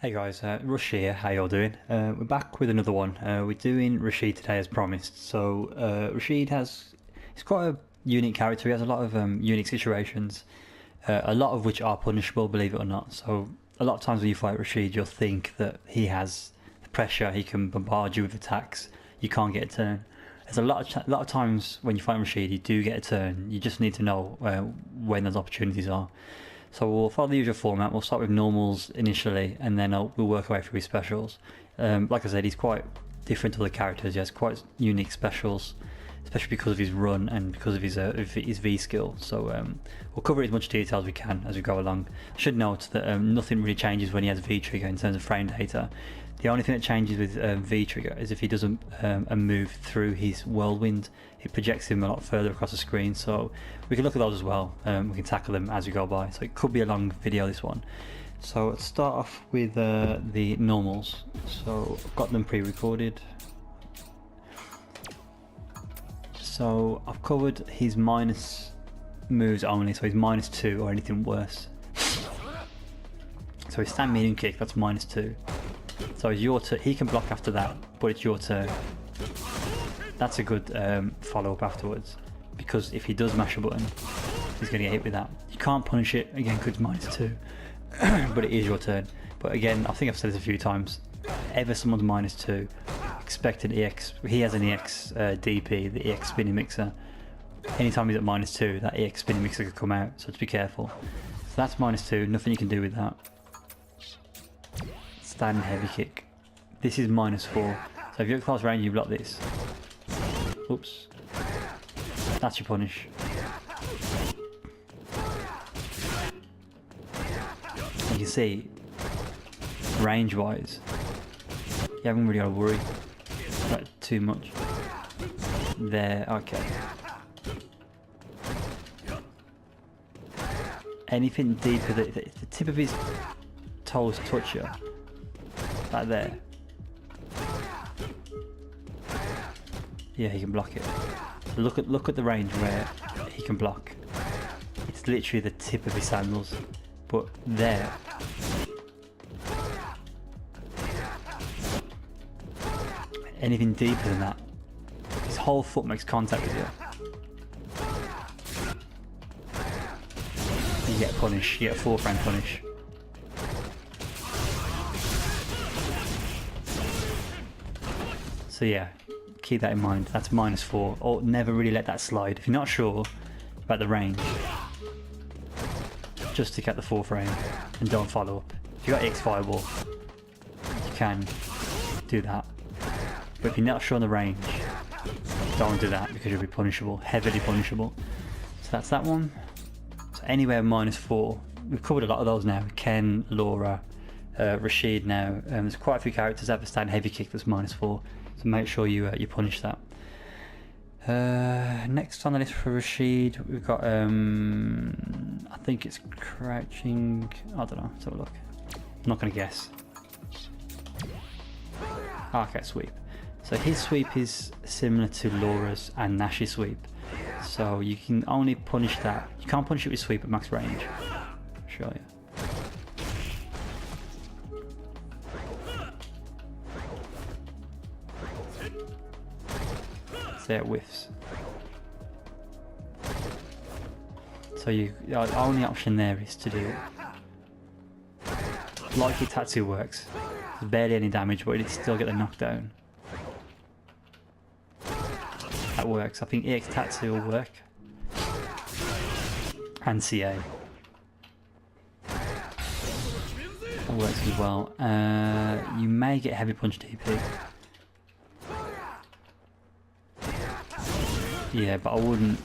Hey guys, Rush here, how y'all doing? We're back with another one. We're doing Rashid today as promised. So Rashid he's quite a unique character. He has a lot of unique situations, a lot of which are punishable, believe it or not. So a lot of times when you fight Rashid, you'll think that he has the pressure, he can bombard you with attacks, you can't get a turn. There's a lot of times when you fight Rashid, you do get a turn. You just need to know when those opportunities are. So we'll follow the usual format. We'll start with normals initially, and then we'll work our way through his specials. Like I said, he's quite different to the characters. He has quite unique specials, especially because of his run and because of his V skill. So we'll cover as much detail as we can as we go along. I should note that nothing really changes when he has V trigger in terms of frame data. The only thing that changes with V trigger is if he doesn't move through his whirlwind, it projects him a lot further across the screen. So we can look at those as well. We can tackle them as we go by. So it could be a long video, this one. So let's start off with the normals. So I've got them pre-recorded. So I've covered his minus moves only, so he's -2 or anything worse. So his stand medium kick, that's -2. So it's your turn. He can block after that, but it's your turn. That's a good follow-up afterwards, because if he does mash a button, he's going to get hit with that. You can't punish it again because it's -2, but it is your turn. But again, I think I've said this a few times. Ever someone's -2, expect an EX. He has an EX DP, the EX spinning mixer. Anytime he's at -2, that EX spinning mixer could come out. So just be careful. So that's -2. Nothing you can do with that. Stand heavy kick. This is -4. So if you're at close range, you block this. Oops. That's your punish. You can see, range-wise, you haven't really got to worry about too much. There, okay. Anything deeper, the tip of his toes touch you, like there. Yeah, he can block it. So look at the range where he can block. It's literally the tip of his sandals, but there. Anything deeper than that, his whole foot makes contact with you. You get a punish. You get a 4-frame punish. So yeah, keep that in mind. That's -4. Or never really let that slide. If you're not sure about the range, just stick at the 4-frame and don't follow up. If you got X fireball, you can do that. But if you're not sure on the range, don't do that because you'll be punishable, heavily punishable. So that's that one. So anywhere -4. We've covered a lot of those now. Ken, Laura, Rashid now. There's quite a few characters that have a stand heavy kick that's -4. So make sure you punish that. Next on the list for Rashid, we've got I think it's crouching. I don't know. Let's have a look. I'm not going to guess. Okay, sweep. So his sweep is similar to Laura's and Nash's sweep. So you can only punish that. You can't punish it with sweep at max range. I'll show you. There it whiffs. So the only option there is to do it like your tattoo works. There's barely any damage, but it still get the knockdown. That works. I think EX tattoo will work, and CA. That works as well. You may get heavy punch DP. Yeah, but I wouldn't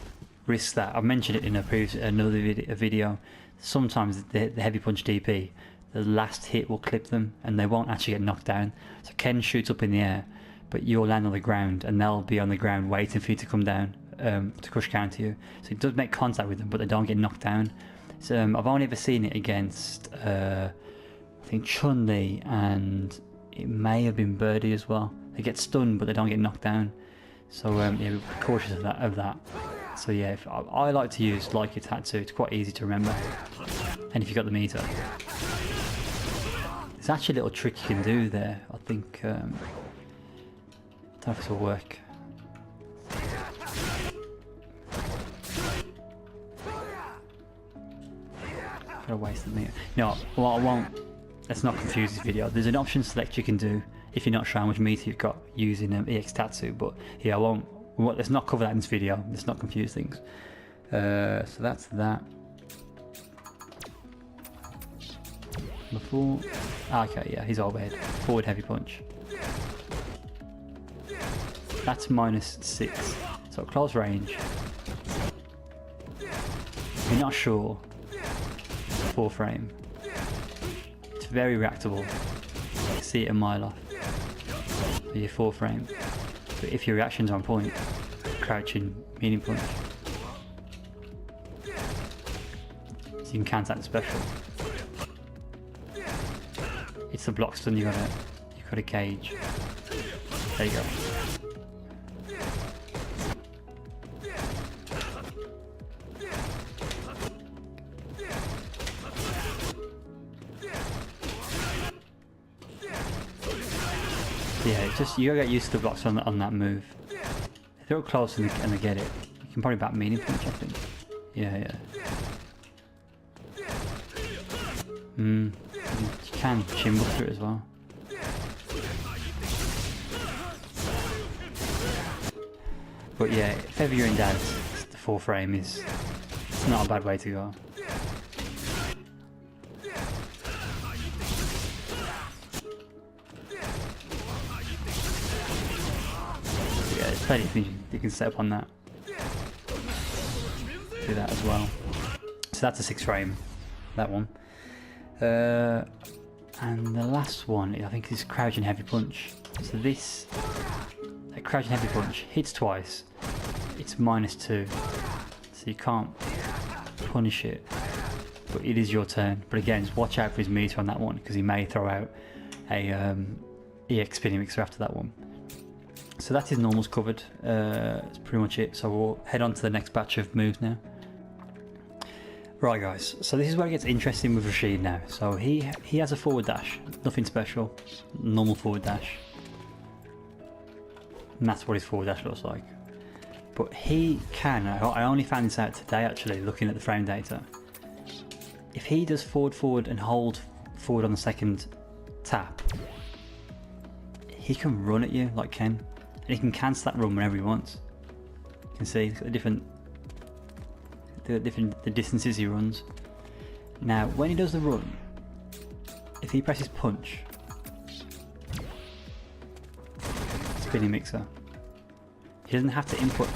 risk that. I mentioned it in another video. Sometimes the heavy punch DP, the last hit will clip them and they won't actually get knocked down. So Ken shoots up in the air, but you'll land on the ground and they'll be on the ground waiting for you to come down to crush counter you. So it does make contact with them, but they don't get knocked down. So I've only ever seen it against I think Chun-Li, and it may have been Birdie as well. They get stunned, but they don't get knocked down. So yeah, be cautious of that. So yeah, I like to use like your tattoo. It's quite easy to remember, and if you got the meter, There's actually a little trick you can do there. I think, I don't know if this will work. Got a wasted meter. No, well, I won't. Let's not confuse this video. There's an option select you can do if you're not sure how much meter you've got using EX Tatsu, but yeah, I won't. Let's not cover that in this video. Let's not confuse things. So that's that. Before, okay, yeah, he's overhead. Forward heavy punch. That's -6. So close range. If you're not sure, 4 frame. It's very reactable. You can see it a mile off. So your 4 frame. But if your reaction's on point, crouching, medium punch. So you can counter that special. It's the block stun, you've got to gauge. There you go. Yeah, it's just, you gotta get used to the blocks on that move. If they're close and they get it, you can probably back medium punch, I think. Yeah. You can chimble through it as well. But yeah, if ever you're in doubt, the 4 frame it's not a bad way to go. Yeah, there's plenty of things you can set up on that. Do that as well. So that's a 6 frame, that one. And the last one, I think, is crouching heavy punch. So this crouching heavy punch hits twice. It's -2, so you can't punish it. But it is your turn. But again, just watch out for his meter on that one, because he may throw out a EX spinning mixer after that one. So that's his normals covered. That's pretty much it. So we'll head on to the next batch of moves now. Right guys, so this is where it gets interesting with Rashid now. So he has a forward dash, nothing special, normal forward dash. And that's what his forward dash looks like. But he can, I only found this out today actually, looking at the frame data. If he does forward and hold forward on the second tap, he can run at you like Ken. And he can cancel that run whenever he wants. You can see he's got the distances he runs. Now when he does the run, if he presses punch, spinning mixer, he doesn't have to input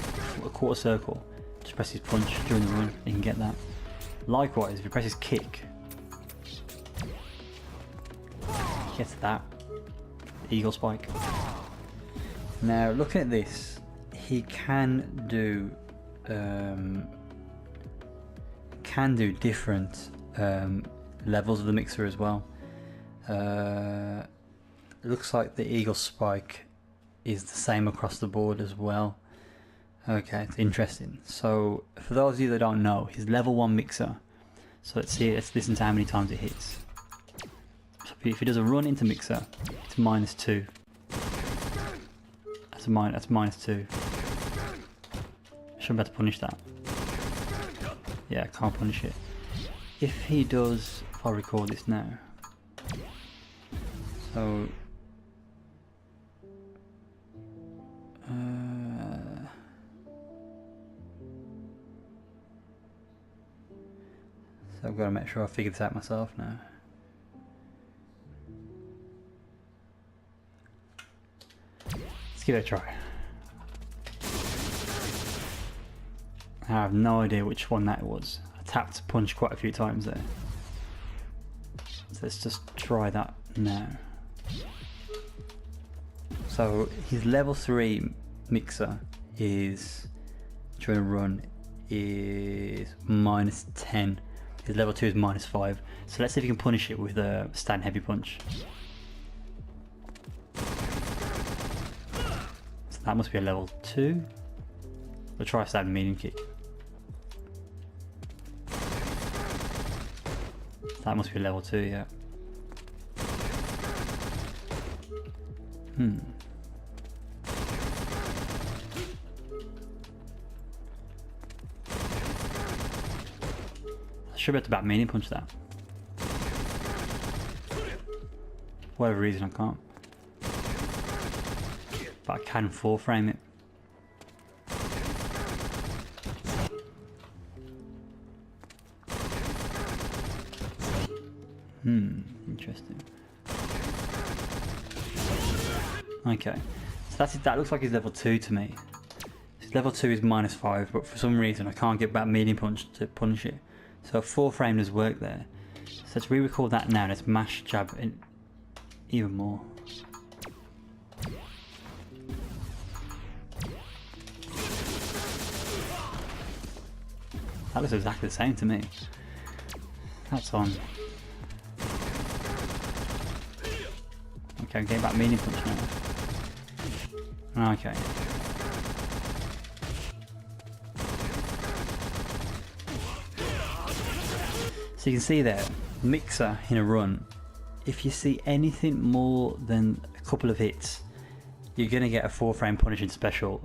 a quarter circle, just press his punch during the run, he can get that. Likewise, if he presses kick, he gets that eagle spike. Now looking at this, he can do different levels of the mixer as well. It looks like the eagle spike is the same across the board as well. Okay, it's interesting. So for those of you that don't know, his level 1 mixer, so let's listen to how many times it hits. So if he does a run into mixer, it's -2. That's -2. Shouldn't be able to punish that. Yeah, can't punish it. If he does, if I record this now, so I've got to make sure I figure this out myself now. Let's give it a try. I have no idea which one that was. I tapped punch quite a few times there. So let's just try that now. So his level 3 mixer is, during a run, is -10. His level 2 is -5. So let's see if we can punish it with a stand heavy punch. So that must be a level 2. We'll try stand medium kick. That must be level 2, yeah. I should be able to back medium punch that. For whatever reason I can't. But I can full frame it. Interesting. Okay, so that looks like he's level 2 to me. His level 2 is -5, but for some reason I can't get back medium punch to punish it. So full frame does work there. So let's re-record that now. Let's mash jab in even more. That looks exactly the same to me. That's on. Okay, I'm getting back medium punch now. Okay. So you can see there, mixer in a run, if you see anything more than a couple of hits, you're going to get a 4-frame punishing special,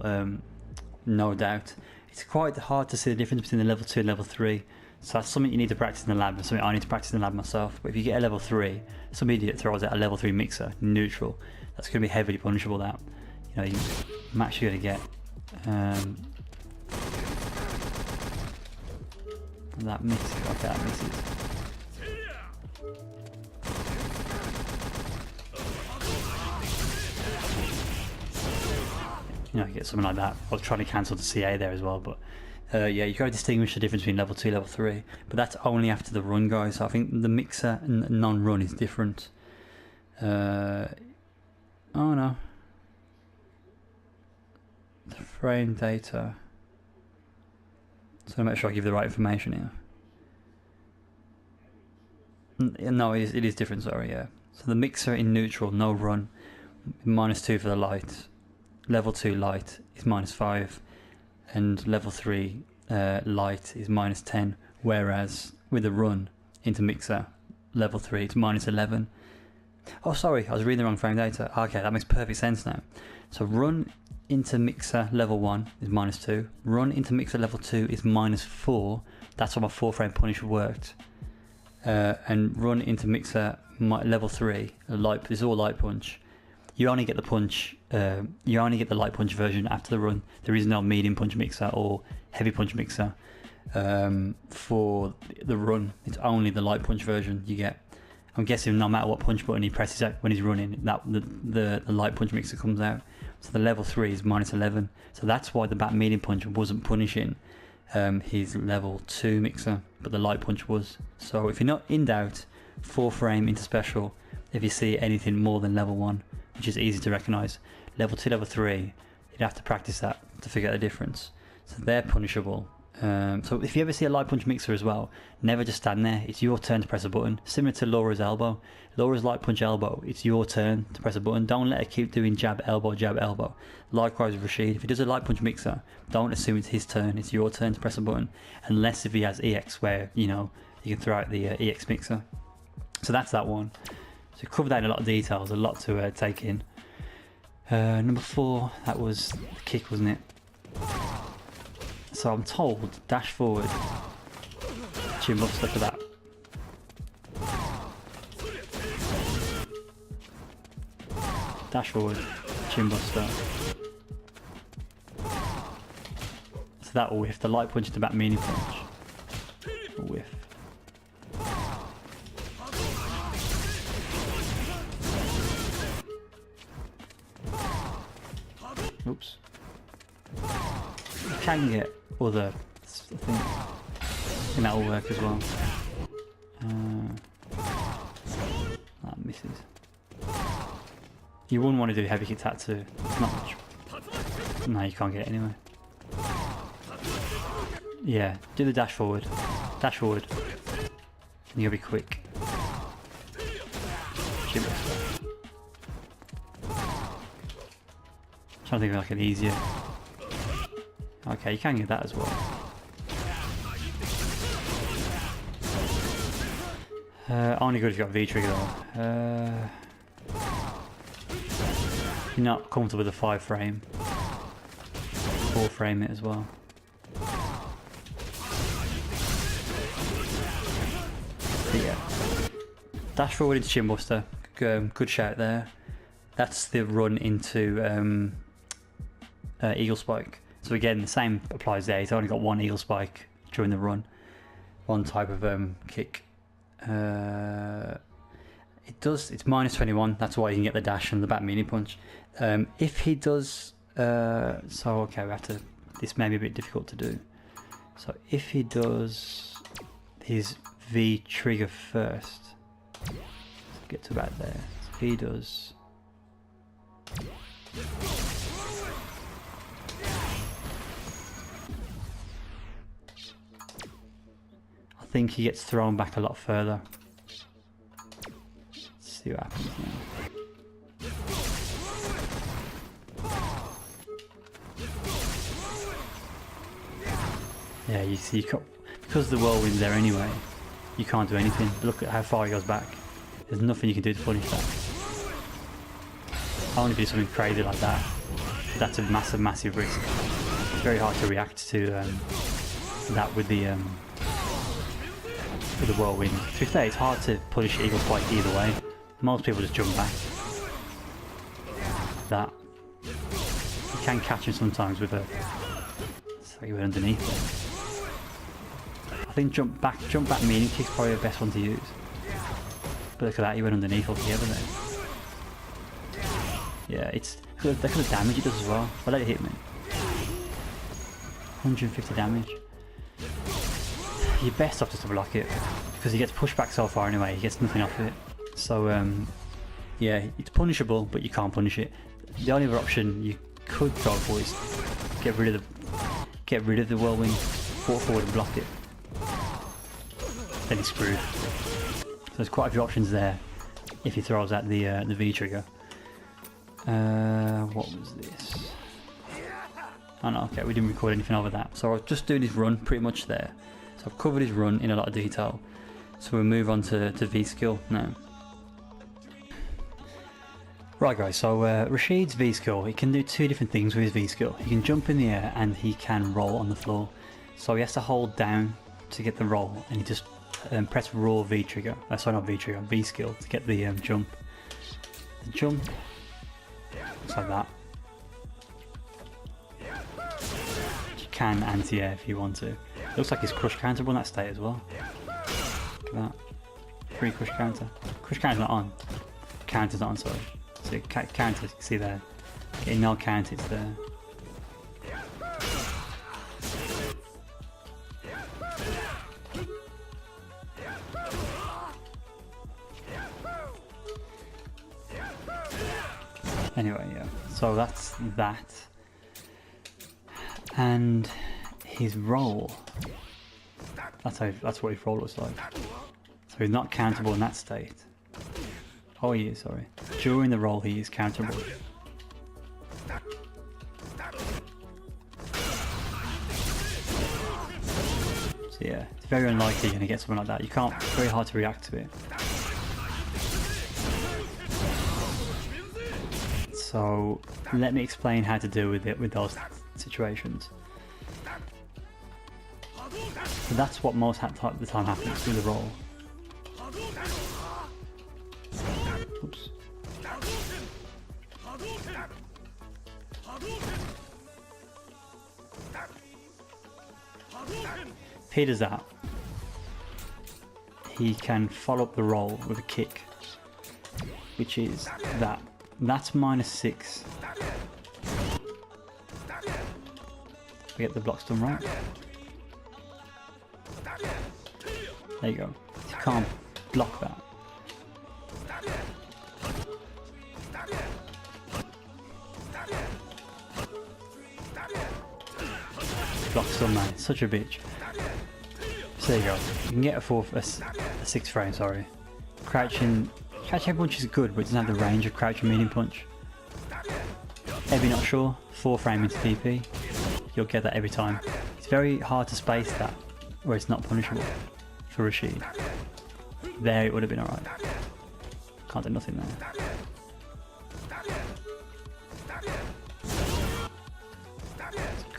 no doubt. It's quite hard to see the difference between the level 2 and level 3. So that's something you need to practice in the lab, and something I need to practice in the lab myself. But if you get a level 3, some idiot throws out a level 3 mixer, neutral, that's going to be heavily punishable. That, you know, I'm actually going to get that misses. Okay, that misses. You know, get something like that. I was trying to cancel the CA there as well, but yeah, you've got to distinguish the difference between level 2 and level 3. But that's only after the run, guys. So I think the mixer and non-run is different. Oh no. The frame data. So make sure I give the right information here. No, it is different, sorry, yeah. So the mixer in neutral, no run, -2 for the light. Level 2 light is -5. And level 3 light is -10, whereas with a run into mixer, level 3 it's -11. Oh sorry, I was reading the wrong frame data. Okay, that makes perfect sense now. So run into mixer level 1 is -2, run into mixer level 2 is -4, that's how my 4-frame punish worked. And run into mixer level 3, this is all light punch. You only get the punch, you only get the light punch version after the run. There is no medium punch mixer or heavy punch mixer for the run. It's only the light punch version you get. I'm guessing no matter what punch button he presses when he's running, that the light punch mixer comes out. So the level 3 is -11. So that's why the back medium punch wasn't punishing his level 2 mixer, but the light punch was. So if you're not in doubt, 4-frame into special if you see anything more than level 1. Which is easy to recognise. Level 2, level 3, you'd have to practice that to figure out the difference. So they're punishable. So if you ever see a light punch mixer as well, never just stand there. It's your turn to press a button. Similar to Laura's elbow. Laura's light punch elbow, it's your turn to press a button. Don't let her keep doing jab, elbow, jab, elbow. Likewise with Rashid. If he does a light punch mixer, don't assume it's his turn. It's your turn to press a button. Unless if he has EX where, you know, you can throw out the EX mixer. So that's that one. So covered that in a lot of details, a lot to take in. Number 4, that was the kick, wasn't it? So I'm told, dash forward, chin buster for that. Dash forward, chin buster. So that will whiff, the light punch to back medium punch. Whiff. Oops. You can get other, I think that will work as well. That misses. You wouldn't want to do heavy kick tattoo. It's not much. No, you can't get it anyway. Yeah, do the dash forward. Dash forward. And you'll be quick. Trying to think of like an easier. Okay, you can get that as well. Only good if you got V trigger though. you're not comfortable with a 5 frame, 4 frame it as well. But yeah, dash forward into Chin Buster, good shout there. That's the run into Eagle Spike. So again, the same applies there. He's only got one Eagle Spike during the run, one type of kick. It's minus 21. That's why you can get the dash and the back meaning punch. If he does, so okay, we have to. This may be a bit difficult to do. So if he does his V trigger first, let's get to about there. So if he does. I think he gets thrown back a lot further. Let's see what happens now. Yeah, you see, because the whirlwind's there anyway, you can't do anything. Look at how far he goes back. There's nothing you can do to punish that. Only if you do something crazy like that. That's a massive, massive risk. It's very hard to react to that with the whirlwind. To be fair, it's hard to punish Eagle Spike either way. Most people just jump back. That. You can catch him sometimes with a. So he went underneath it. I think jump back meaning kick's probably the best one to use. But look at that, he went underneath altogether then. Yeah, look at the damage it does as well. But let it hit me. 150 damage. You're best off just to block it, because he gets pushed back so far anyway, he gets nothing off it. So yeah, it's punishable, but you can't punish it. The only other option you could go for is get rid of the whirlwind, walk forward and block it. Then he's screwed. So there's quite a few options there if he throws out the V trigger. What was this? Oh no, okay, we didn't record anything over that. So I was just doing his run pretty much there. So I've covered his run in a lot of detail. So we'll move on to V skill now. Right guys, so Rashid's V skill, he can do two different things with his V skill. He can jump in the air and he can roll on the floor. So he has to hold down to get the roll, and he just press raw V trigger, sorry not V trigger, V skill to get the jump. The jump, looks like that. You can anti-air if you want to. Looks like he's crush counterable in that state as well. Look at that. Free crush counter. Crush counter's not on. Counter's not on, sorry. So counter, you can see there. Getting no count, it's there. Anyway, yeah. So that's that. And his roll. That's what his roll looks like. So he's not countable in that state. Oh, he is, sorry. During the roll, he is countable. So yeah, it's very unlikely you're going to get something like that. You can't, it's very hard to react to it. So let me explain how to deal with it with those situations. So that's what most of the time happens with the roll. Oops. If he does that, he can follow up the roll with a kick, which is that. That's -6. We get the blocks done right. There you go. You can't block that. Blocks done, man. Such a bitch. So there you go. You can get a 6 frame, sorry. Crouching punch is good, but it doesn't have the range of crouching medium punch. If you're not sure, 4 frame into TP, you'll get that every time. It's very hard to space that where it's not punishable for Rashid. There it would have been alright. Can't do nothing there.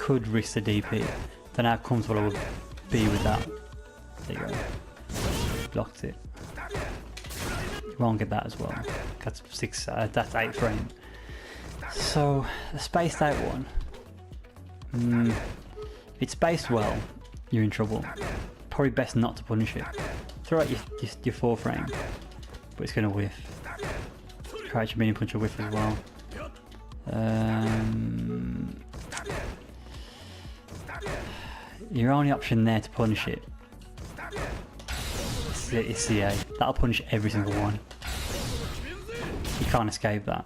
could risk the DP. Don't know how comfortable I would be with that. There you go. Blocked it. You won't get that as well. That's 6. That's 8 frame. So a spaced out one. If it's spaced well, you're in trouble. Probably best not to punish it. Throw out your 4 frame, but it's going to whiff. Crouch your mini punch will whiff as well. Your only option there to punish it is CA. That'll punish every single one. You can't escape that.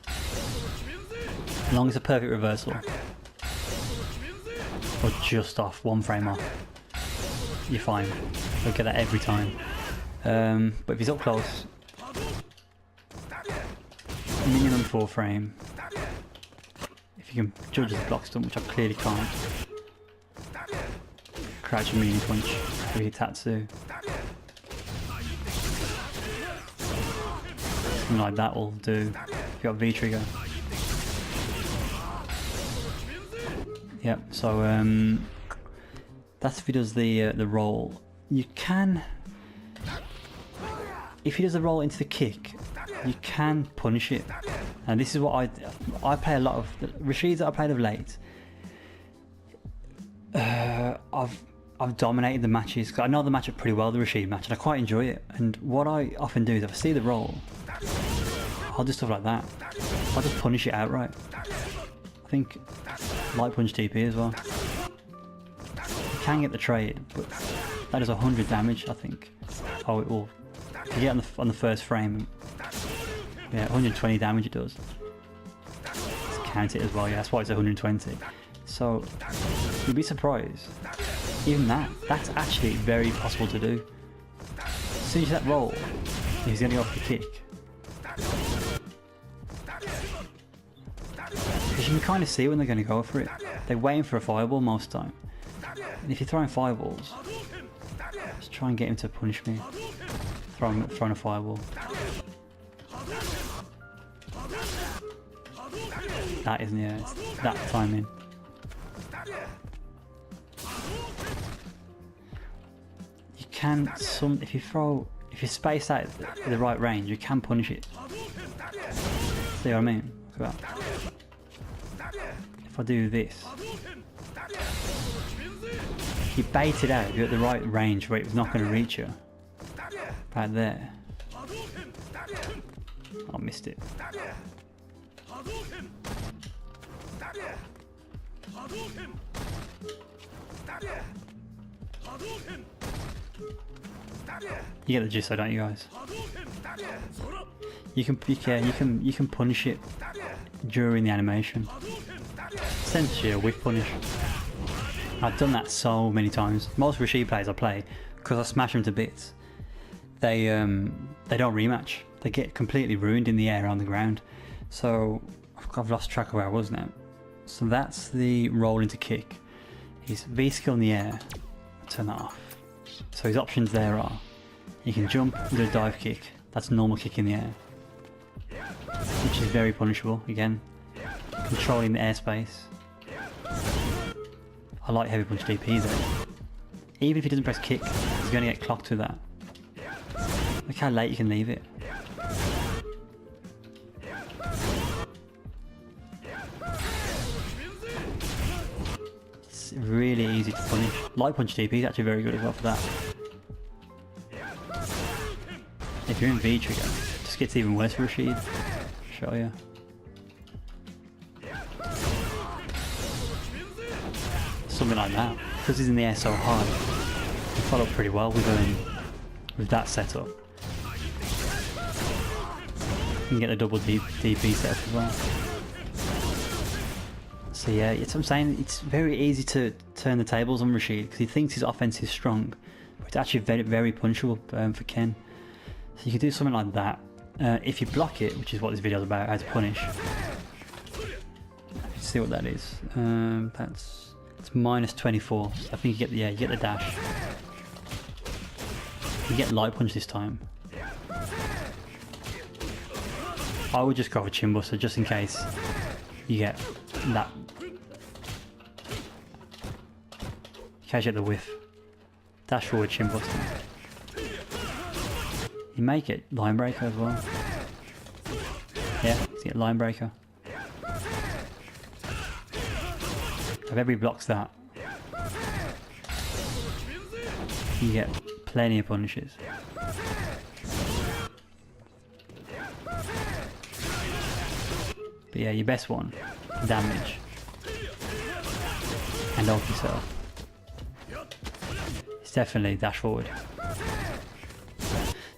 As long as it's a perfect reversal. Or just off, 1 frame off. You're fine. You'll get that every time. But if he's up close, minimum 4 frame. If you can judge the block stun, which I clearly can't. Crouch and mini punch with your Tatsu. Something like that will do. If you got V trigger. Yep. So that's if he does the roll. You can, if he does the roll into the kick, you can punish it. And this is what I play a lot of Rashids that I played of late. I've dominated the matches because I know the matchup pretty well, the Rashid match, and I quite enjoy it. And what I often do is if I see the roll, I'll do stuff like that. I'll just punish it outright. I think light punch TP as well. You can get the trade, but that is 100 damage, I think. Oh, it will. If you get on the first frame, yeah, 120 damage it does. Let's count it as well. Yeah, that's why it's 120. So you'd be surprised. Even that's actually very possible to do. As soon as that roll, he's going to go off the kick. Because you can kind of see when they're going to go for it. They're waiting for a fireball most of the time. And if you're throwing fireballs, just try and get him to punish me. Throwing a fireball. That isn't, yeah, it's that timing. You can, if you space out the right range, you can punish it. See what I mean? Look at that. If I do this, you bait it out, you're at the right range where it's not going to reach you. Right there. I missed it. You get the gist, though, don't you guys? You can punish it during the animation. Essentially a whiff punish. I've done that so many times. Most Rashid players I play, because I smash them to bits, they don't rematch. They get completely ruined in the air on the ground. So I've lost track of where I was now. So that's the roll into kick. His V skill in the air. Turn that off. So his options there are: you can jump and do a dive kick. That's a normal kick in the air, which is very punishable. Again, controlling the airspace. I like heavy punch DP there. Even if he doesn't press kick, he's going to get clocked with that. Look how late you can leave it. It's really easy to punish. Light punch DP is actually very good as well for that. If you're in V trigger, it just gets even worse for Rashid. Show you. Something like that. Because he's in the air so high, he followed pretty well with that setup. You can get the double DP setup as well. So yeah, it's what I'm saying, it's very easy to turn the tables on Rashid because he thinks his offense is strong, but it's actually very, very punishable for Ken. So you can do something like that. If you block it, which is what this video is about, how to punish. Let's see what that is. It's minus 24. So I think you get the dash. You get light punch this time. I would just go for chin buster just in case you get that Catch at the whiff. Dash forward, chin buster. You make it line breaker as well. Yeah, let's get line breaker. If everybody blocks that, you get plenty of punishes. But yeah, your best one, damage and ult yourself. It's definitely dash forward.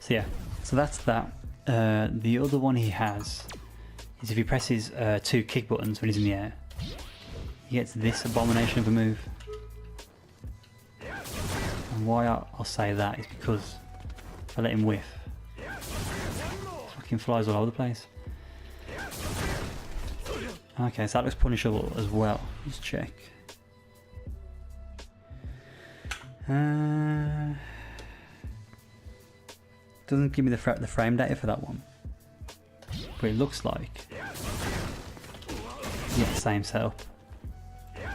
So yeah, so that's that. The other one he has is if he presses 2 kick buttons when he's in the air, he gets this abomination of a move. And why I'll say that is because if I let him whiff, fucking flies all over the place. Okay, so that looks punishable as well. Let's check. Doesn't give me the frame data for that one, but it looks like yeah, same setup.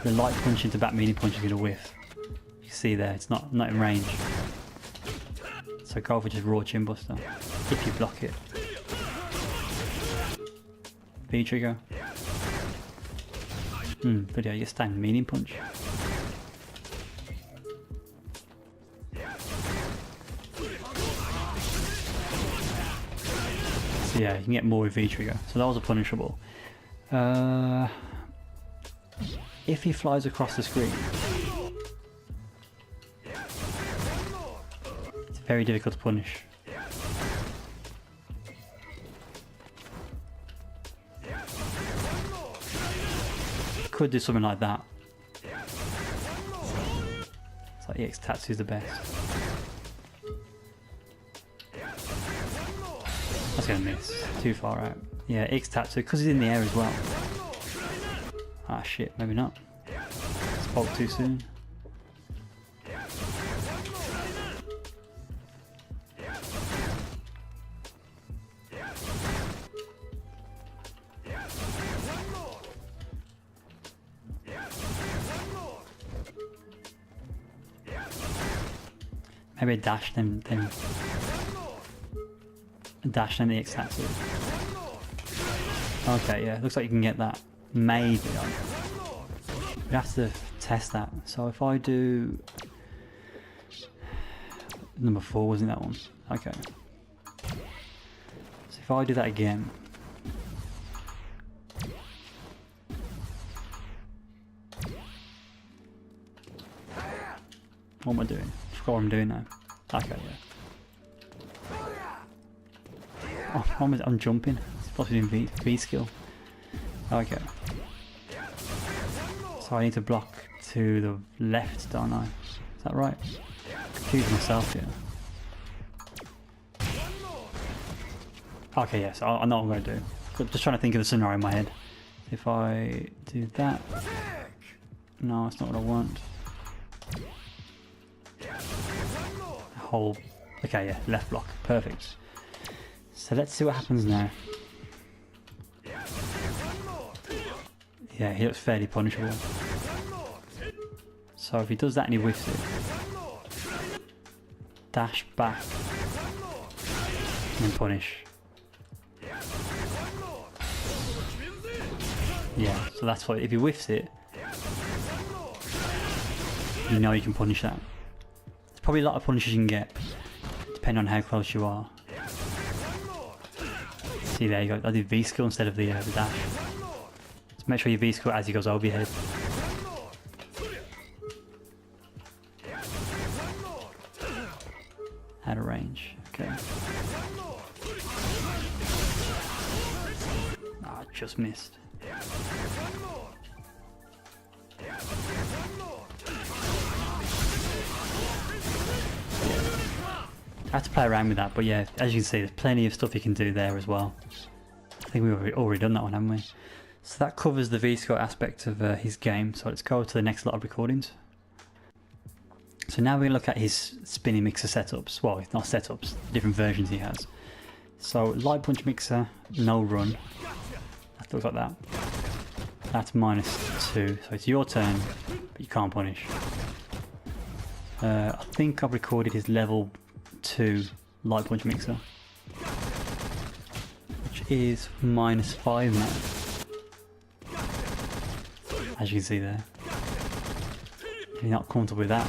The light punch into back melee punch is gonna whiff. You can see there, it's not in range. So go for just raw chin buster if you block it. V trigger. But yeah, you get stand medium punch. So yeah, you can get more with V trigger. So that was a punishable. If he flies across the screen, it's very difficult to punish. Could do something like that. It's like EX Tatsu's the best. That's gonna miss. Too far out. Yeah, EX Tatsu, because he's in the air as well. Ah shit, maybe not. Spoke too soon. Maybe a dash then a dash then the EX Tatsu. Okay, yeah, looks like you can get that. Maybe. We have to test that. So if I do number 4, wasn't that one? Okay. So if I do that again. What am I doing? I forgot what I'm doing now. Okay, yeah. Oh, I'm jumping. It's supposed to be doing V skill. Okay. So I need to block to the left, don't I? Is that right? Confuse myself here. Okay, yes, I know what I'm going to do. I'm just trying to think of the scenario in my head. If I do that... No, it's not what I want. Whole... Okay, yeah, left block. Perfect. So let's see what happens now. Yeah, he looks fairly punishable. So if he does that and he whiffs it, dash back and then punish. Yeah, so that's what, if he whiffs it, you know you can punish that. There's probably a lot of punishes you can get, depending on how close you are. See there, you go. I did V skill instead of the dash. So make sure you V skill as he goes over your head. Out of range. Okay. Ah, just missed. I have to play around with that, but yeah, as you can see, there's plenty of stuff you can do there as well. I think we've already done that one, haven't we? So that covers the V-Score aspect of his game, so let's go to the next lot of recordings. So now we look at his spinning mixer setups. Well, it's not setups, different versions he has. So light punch mixer, no run. That looks like that. That's -2, so it's your turn, but you can't punish. I think I've recorded his level 2 light punch mixer, which is -5 now, as you can see there. If you're not comfortable with that,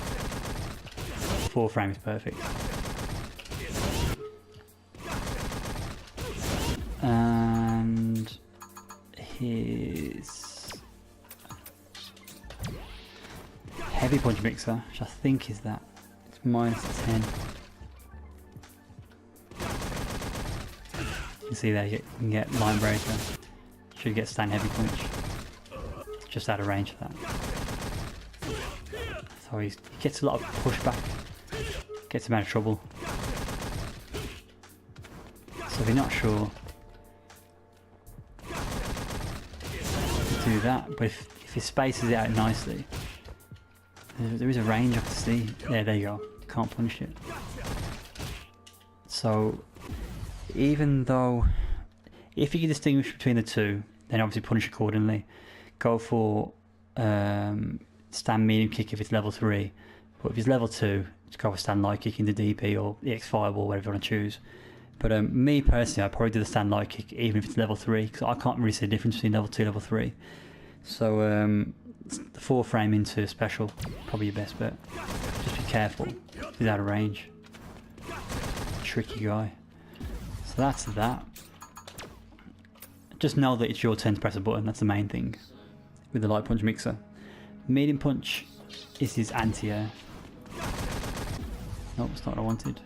4 frame is perfect. And his heavy punch mixer, which I think is that, it's -10. You can see there you can get line breaker, should get stand heavy punch, just out of range of that. So he gets a lot of pushback, gets him out of trouble. So if you're not sure, do that, but if he spaces it out nicely, there is a range I can see. Yeah, there you go. Can't punish it. So even though, if you can distinguish between the two, then obviously punish accordingly. Go for stand medium kick if it's level 3, but if it's level 2, just go for stand light kick in the DP or EX5 or whatever you want to choose. But me personally, I probably do the stand light kick even if it's level 3, because I can't really see the difference between level 2 and level 3. So the 4 frame into special, probably your best bet. Just be careful, he's out of range. Tricky guy. So that's that. Just know that it's your turn to press a button, that's the main thing with the light punch mixer. Medium punch is his anti-air. Nope, that's not what I wanted.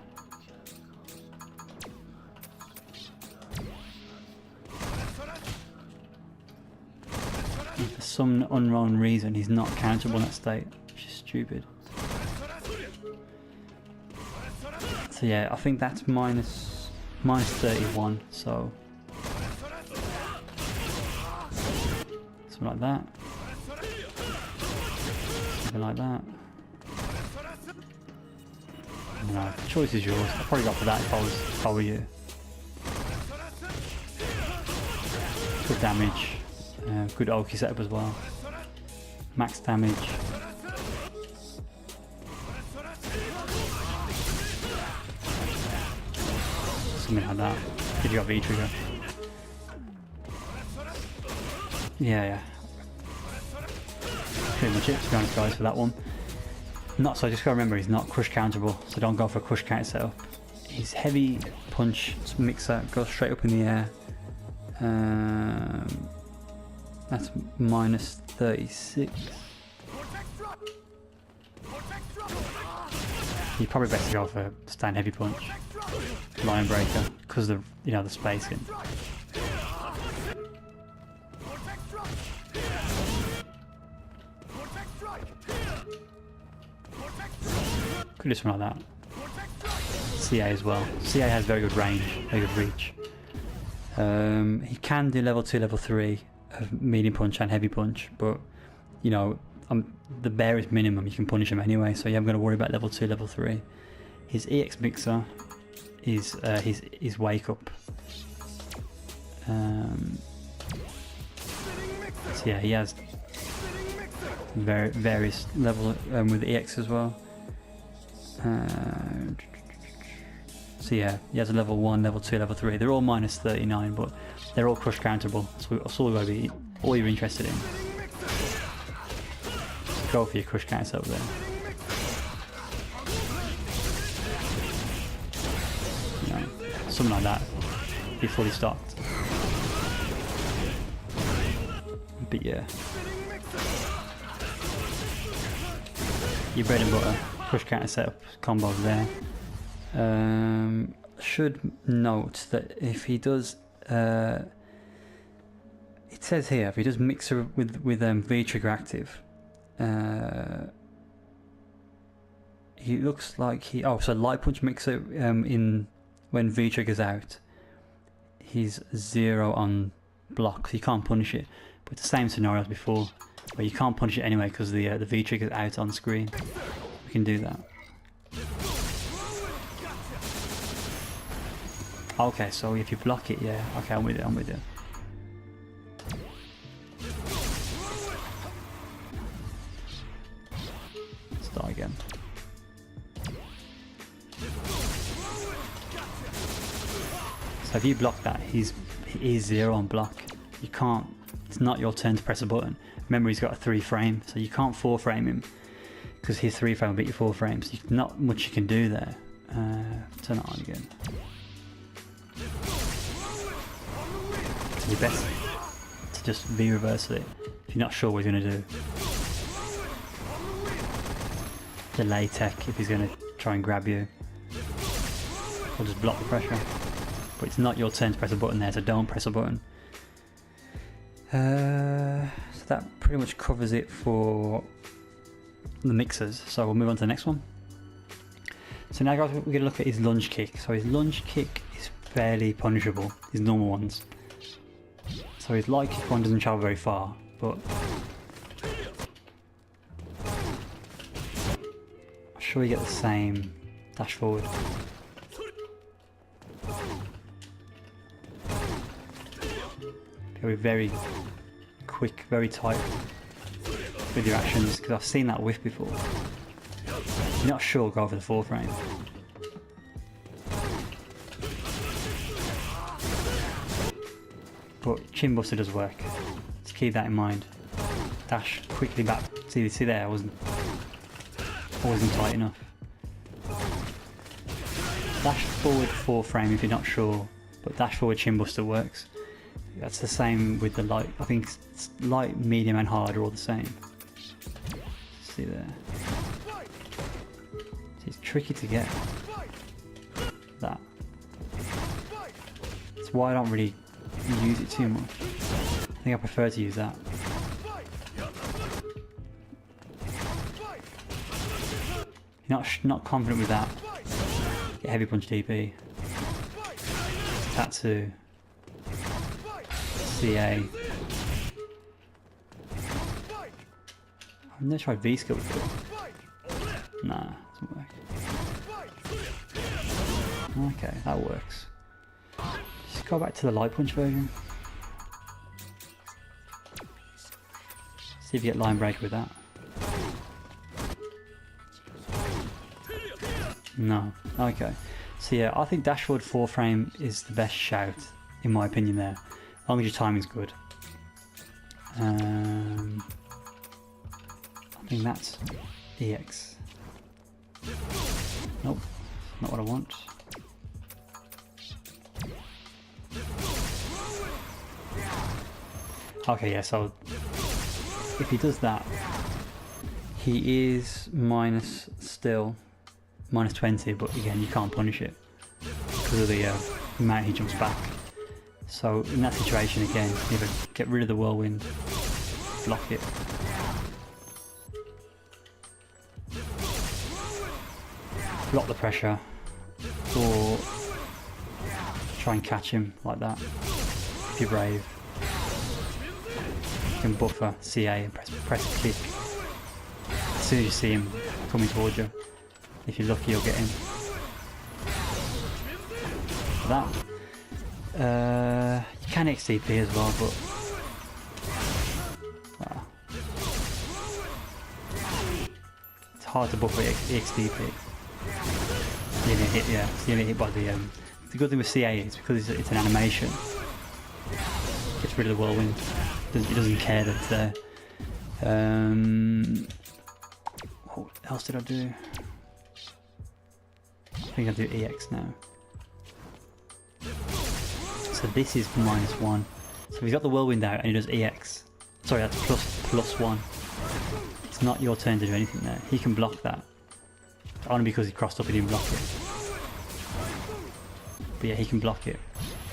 For some unknown reason he's not counterable in that state, which is stupid. So yeah, I think that's -31, so something like that. Something like that. No, the choice is yours. I'd probably go for that if I were you. Good damage. Good Oki setup as well. Max damage. Something like that. If you got V trigger. Yeah. Pretty much it, to be honest guys, for that one. Not so, just gotta remember he's not crush counterable, so don't go for a crush counter setup. His heavy punch mixer goes straight up in the air. That's -36. You're probably best to go for stand heavy punch, line breaker, because of the spacing. Could do something like that. CA as well. CA has very good range, very good reach. He can do level 2, level 3 of medium punch and heavy punch, but the barest minimum you can punish him anyway, so you haven't got to worry about level 2, level 3. His EX mixer is his wake up. So yeah, he has various level with EX as well. So yeah, he has a level 1, level 2, level 3. They're all -39, but they're all crush counterable. So that's all going to be all you're interested in. So go for your crush counters over there. Something like that. Be fully stocked. But yeah, your bread and butter push counter setup combos there. Should note that if he does, it says here if he does mixer with V trigger active, he looks like so light punch mixer in when V trigger's out, he's 0 on block, so you can't punish it. But it's the same scenario as before, where you can't punish it anyway because the V trigger's out on screen. We can do that. Okay, so if you block it, yeah. Okay, I'm with you. Start again. So if you block that, he is 0 on block. You can't, it's not your turn to press a button. Remember, he's got a 3 frame, so you can't 4 frame him because his 3 frame will beat your 4 frames. So not much you can do there. Turn it on again. So your best to just V-reverse it if you're not sure what he's going to do. Delay tech if he's going to try and grab you. Or just block the pressure. But it's not your turn to press a button there, so don't press a button. So that pretty much covers it for the mixers. So we'll move on to the next one. So now guys, we're going to look at his lunge kick. So his lunge kick is fairly punishable, his normal ones. So his light kick one doesn't travel very far, but I'm sure you get the same dash forward. Be very quick, very tight with your actions, because I've seen that whiff before. If you're not sure, go for the 4 frame. But chin buster does work. Just keep that in mind. Dash quickly back. See there, I wasn't tight enough. Dash forward 4 frame if you're not sure, but dash forward chin buster works. That's the same with the light. I think light, medium and hard are all the same. See there. It's tricky to get that. That's why I don't really use it too much. I think I prefer to use that. You're not confident with that, get heavy punch DP. Tatsu. CA. I've never tried V-skill before. Nah, doesn't work. Okay, that works. Just go back to the light punch version. See if you get line break with that. No. Okay. So yeah, I think dash forward 4 frame is the best shout, in my opinion there. As long as your timing's good. I think that's EX. Nope, not what I want. Okay, yeah, so if he does that, he is minus 20, but again, you can't punish it because of the amount he jumps back. So in that situation again, either get rid of the whirlwind, block it. Block the pressure, or try and catch him like that, if you're brave. You can buffer CA and press kick. As soon as you see him coming towards you, if you're lucky you'll get him. That. You can XTP as well, but it's hard to buffer XTP. You get hit, yeah. You get hit by the. The good thing with CA is because it's an animation. It gets rid of the whirlwind. It doesn't care that it's there. What else did I do? I think I'll do EX now. So this is -1. So he's got the whirlwind out and he does EX. Sorry, that's +1. It's not your turn to do anything there. He can block that. Only because he crossed up and didn't block it. But yeah, he can block it.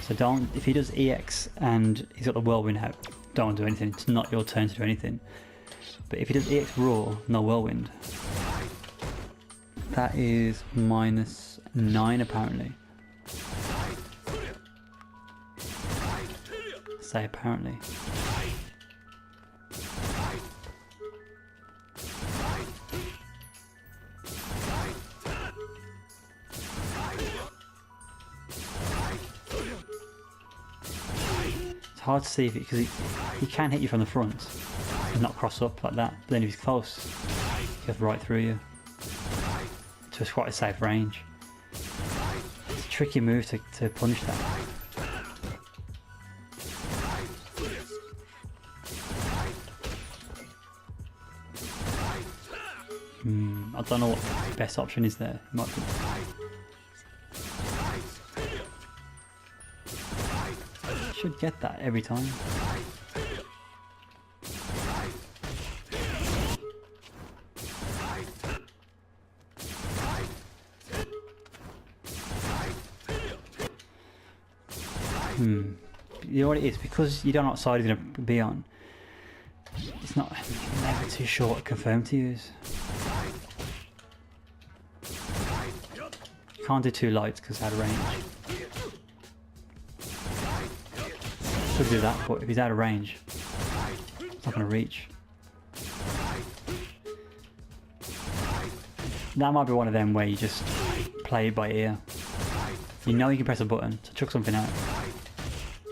So don't, if he does EX and he's got the whirlwind out, don't do anything. It's not your turn to do anything. But if he does EX raw, no whirlwind, that is -9 apparently. Say apparently. It's hard to see if because he can hit you from the front and not cross up like that. But then if he's close, he goes right through you. To quite a safe range. It's a tricky move to punish that. I don't know what the best option is there. Might be. Should get that every time. You know what it is? Because you don't know what side you're going to be on, it's not never too sure what confirm to use. You can't do two lights because it's out of range. Could do that, but if he's out of range, it's not going to reach. That might be one of them where you just play it by ear. You know you can press a button to chuck something out,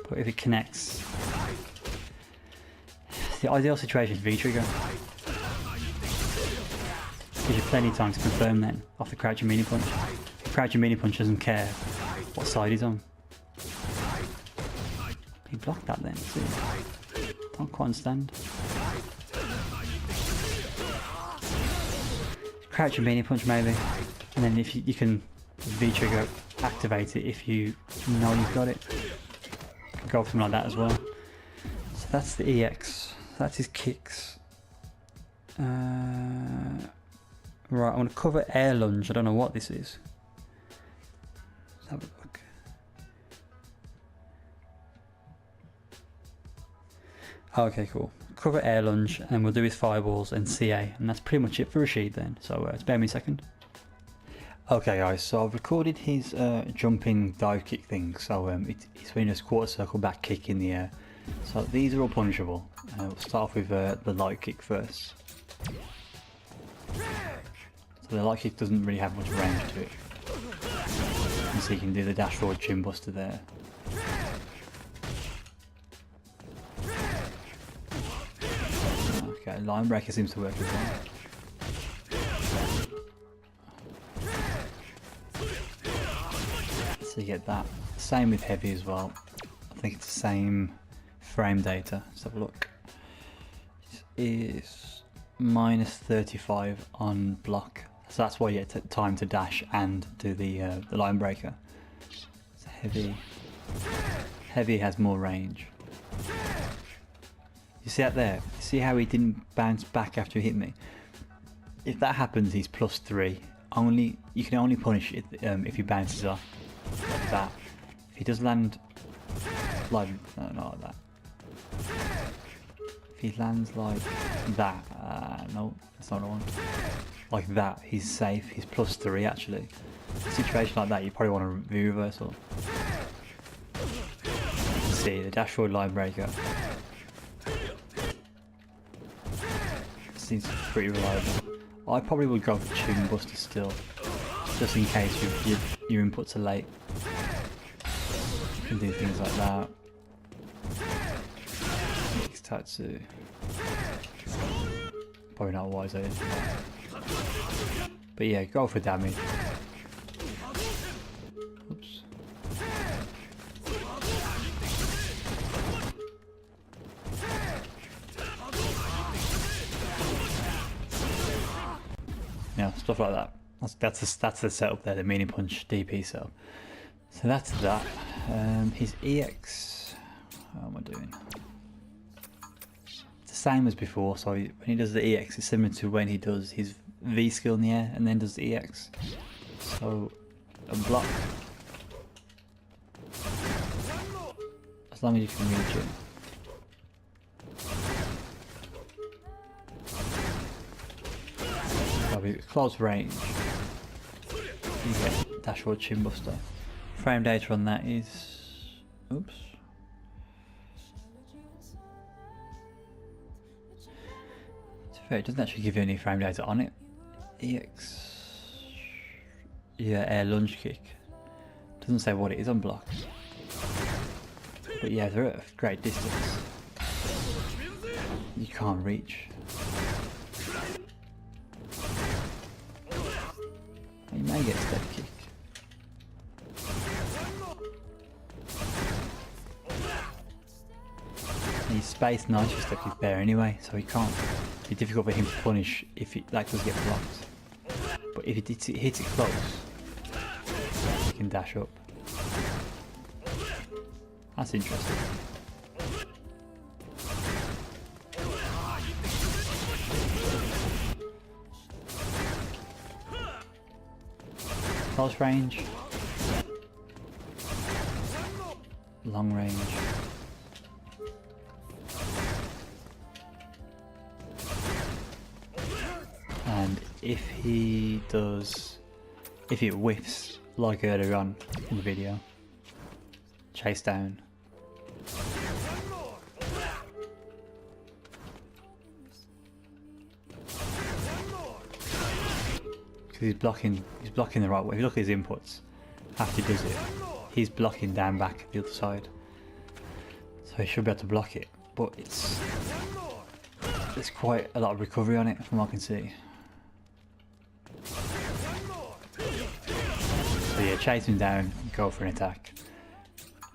but if it connects, the ideal situation is V-trigger. Gives you plenty of time to confirm then off the crouching melee punch. Crouching melee punch doesn't care what side he's on. He blocked that then, see? Don't quite understand. Crouching melee punch maybe, and then if you can V-trigger activate it if you know you've got it. Go for something like that as well. So that's the EX. That's his kicks. Right, I'm going to cover air lunge. I don't know what this is. Let's have a look. Okay, cool. Cover air lunge, and we'll do his fireballs and CA, and that's pretty much it for Rashid then. So spare me a second. Okay guys, so I've recorded his jumping dive kick thing, so it's been a quarter circle back kick in the air. So these are all punishable. We'll start off with the light kick first. So the light kick doesn't really have much range to it. And so you can do the dash forward chin buster there. Okay, line breaker seems to work as well. So you get that. Same with heavy as well. I think it's the same frame data. Let's have a look. It is minus 35 on block. So that's why you get time to dash and do the line breaker. So heavy has more range. You see that there? You see how he didn't bounce back after he hit me? If that happens, he's +3. You can only punish it if he bounces off like that. If he does land like not like that. If he lands like that, no, that's not what I want. Like that, he's safe. He's +3 actually. In a situation like that, you probably want a V reversal. See the dash forward line breaker. Seems pretty reliable. I probably would go for chin buster still, just in case your inputs are late. You can do things like that. Mix Tatsu. Probably not a wise idea. But yeah, go for damage. Oops. Yeah, stuff like that. That's the setup there, the mini punch DP setup. So that's that. His EX. How am I doing? It's the same as before. So when he does the EX, it's similar to when he does his V skill in the air and then does the EX. So a block. As long as you can reach it. Close range, you get dashboard chin buster. Frame data on that is, oops. To be fair, it doesn't actually give you any frame data on it. EX, yeah, air lunge kick. Doesn't say what it is on block. But yeah, they're at a great distance. You can't reach. You may get step kick. He's spaced nice for step kick there anyway, so he be difficult for him to punish if that does get blocked. But if it hits it close, he can dash up. That's interesting. Close range. Long range. And if it whiffs like earlier on in the video, chase down. Because he's blocking the right way. If you look at his inputs, after he does it, he's blocking down back the other side. So he should be able to block it, but there's quite a lot of recovery on it from what I can see. So yeah, chase him down, go for an attack.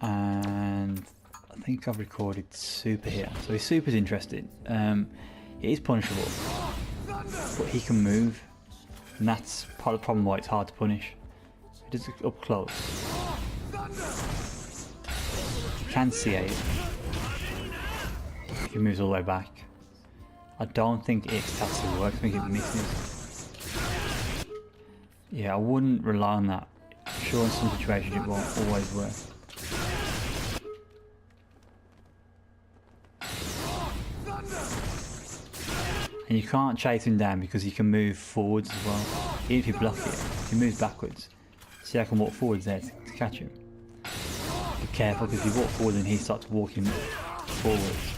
And I think I've recorded super here. So his super's interesting. It is punishable, but he can move. And that's part of the problem why it's hard to punish. He does it up close. You can see it. He moves all the way back. I don't think X-Tatsu works, I think it misses. Yeah, I wouldn't rely on that. I'm sure in some situations it won't always work. And you can't chase him down because he can move forwards as well. Even if you block it, he moves backwards. See, I can walk forwards there to catch him. Be careful because if you walk forward and he starts walking forwards.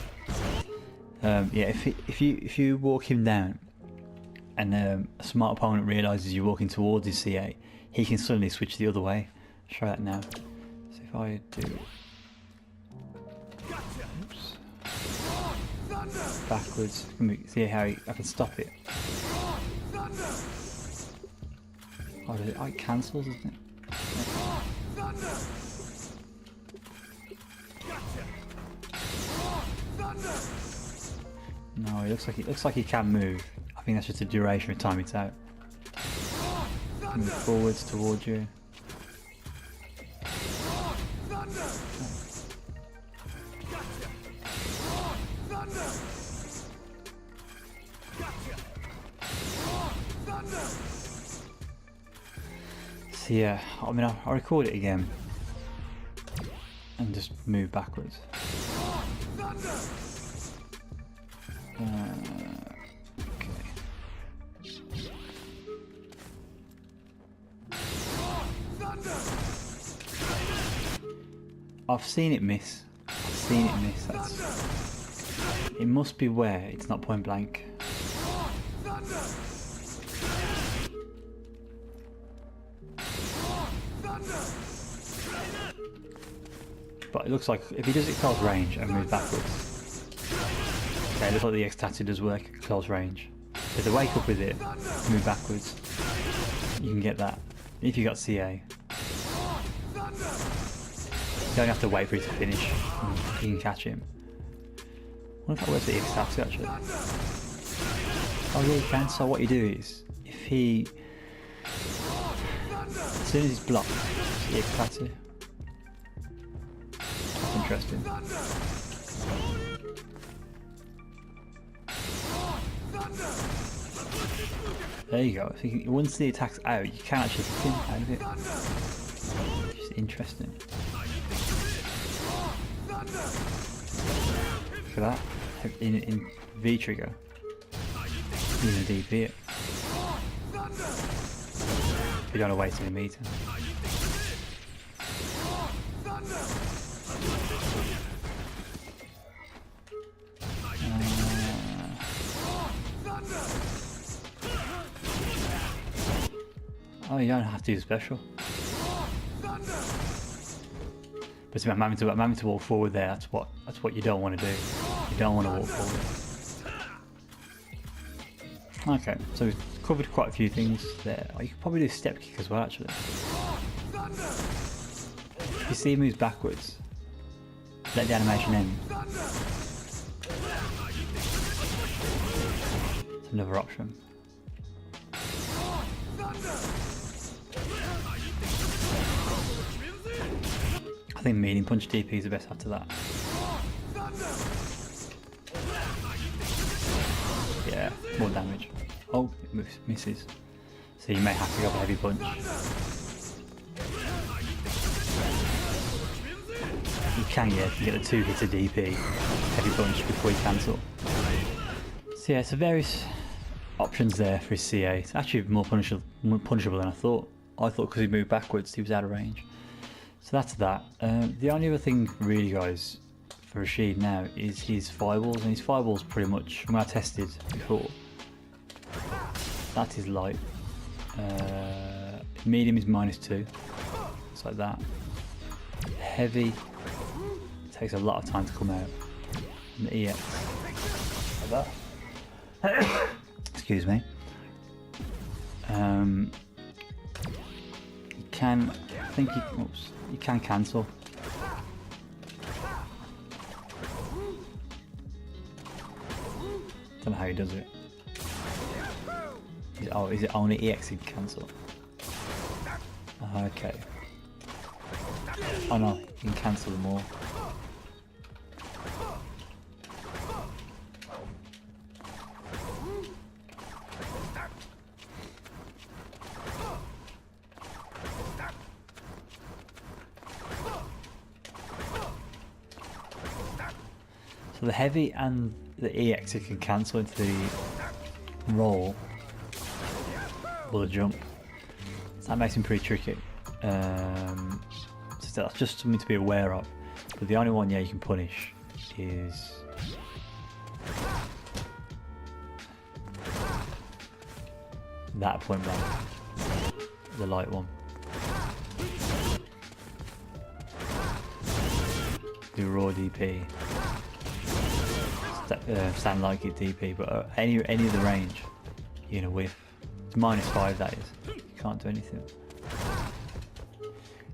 Yeah, if you walk him down and a smart opponent realises you're walking towards his CA, he can suddenly switch the other way. I'll try that now. So if I do... Oops. Backwards, see how I can stop it. Oh, it cancels, isn't it? No, it looks like he can move. I think that's just a duration of time it's out. Move forwards towards you. So yeah, I mean I'll record it again and just move backwards. Okay. I've seen it miss. It must be where it's not point blank. But it looks like if he does it close range and moves backwards, okay, it looks like the X-Tatsu does work at close range. If they wake up with it, move backwards, you can get that. If you got CA, you don't have to wait for it to finish. You can catch him. I wonder if that works for the X-Tatsu actually. Oh yeah, you can. So what you do is, if he, as soon as he's blocked, the X-Tatsu. That's interesting. There you go. So once the attack's out, you can actually get him out of it. Which is interesting. Look at that. In V trigger. You can DP it. You don't want to wait in a meter. Oh, you don't have to use special. But I'm having to walk forward there. That's what you don't want to do. You don't want to walk forward. Okay, so we've covered quite a few things there. Oh, you could probably do step kick as well, actually. If you see he moves backwards, let the animation end. Another option. I think medium punch DP is the best after that. Yeah, more damage. Oh, it misses. So you may have to go for heavy punch. You can get the 2 hits of DP, heavy punch before you cancel. So yeah, so various options there for his CA. It's actually more punishable than I thought. I thought because he moved backwards, he was out of range. So that's that. The only other thing really, guys, for Rashid now is his fireballs, and his fireballs pretty much, when I tested before, that is light. Medium is -2, it's like that. Heavy takes a lot of time to come out, and the EX like that. Excuse me. You can, I think you can cancel. Don't know how he does it. Is it only EX he can cancel? Okay. Oh no, you can cancel them all. So the heavy and the EX you can cancel into the roll or the jump. So that makes him pretty tricky. So that's just something to be aware of. But the only one, yeah, you can punish is that point blank, the light one. The raw DP. Sound like it DP, but any of the range, you know, whiff. It's -5, that is. You can't do anything.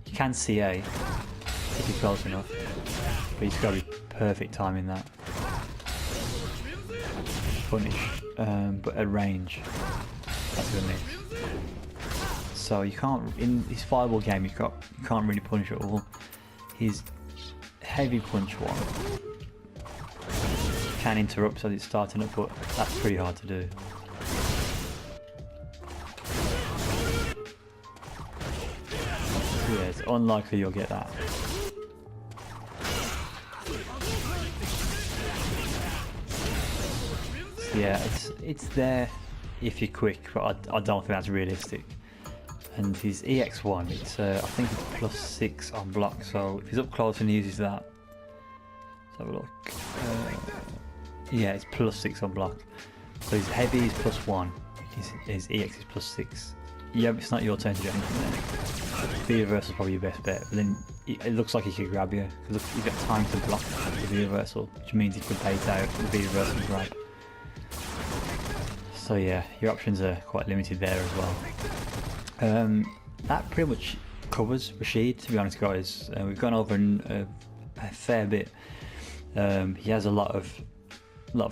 You can CA if you're close enough, but you've got to be perfect timing that. Punish, but at range, that's gonna miss. So you can't, in his fireball game, you can't really punish at all. His heavy punch one can interrupt as it's starting up, but that's pretty hard to do. So yeah, it's unlikely you'll get that. So yeah, it's there if you're quick, but I don't think that's realistic. And his EX1, it's I think it's +6 on block, so if he's up close and he uses that, let's have a look. Yeah, it's +6 on block. So his heavy is +1, his EX is +6. Yeah, it's not your turn to do anything then. The reversal is probably your best bet, but then it looks like he could grab you, because you've got time to block the V reversal, which means he could bait out the V reversal and grab. So yeah, your options are quite limited there as well. That pretty much covers Rashid, to be honest, guys. We've gone over a fair bit. He has a lot of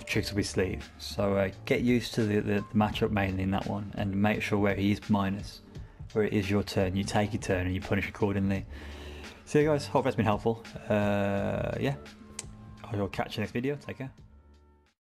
tricks up his sleeve, so get used to the matchup mainly in that one, and make sure where he is minus, where it is your turn, you take your turn and you punish accordingly. So yeah, guys, hope that's been helpful. Yeah, I will catch you next video. Take care.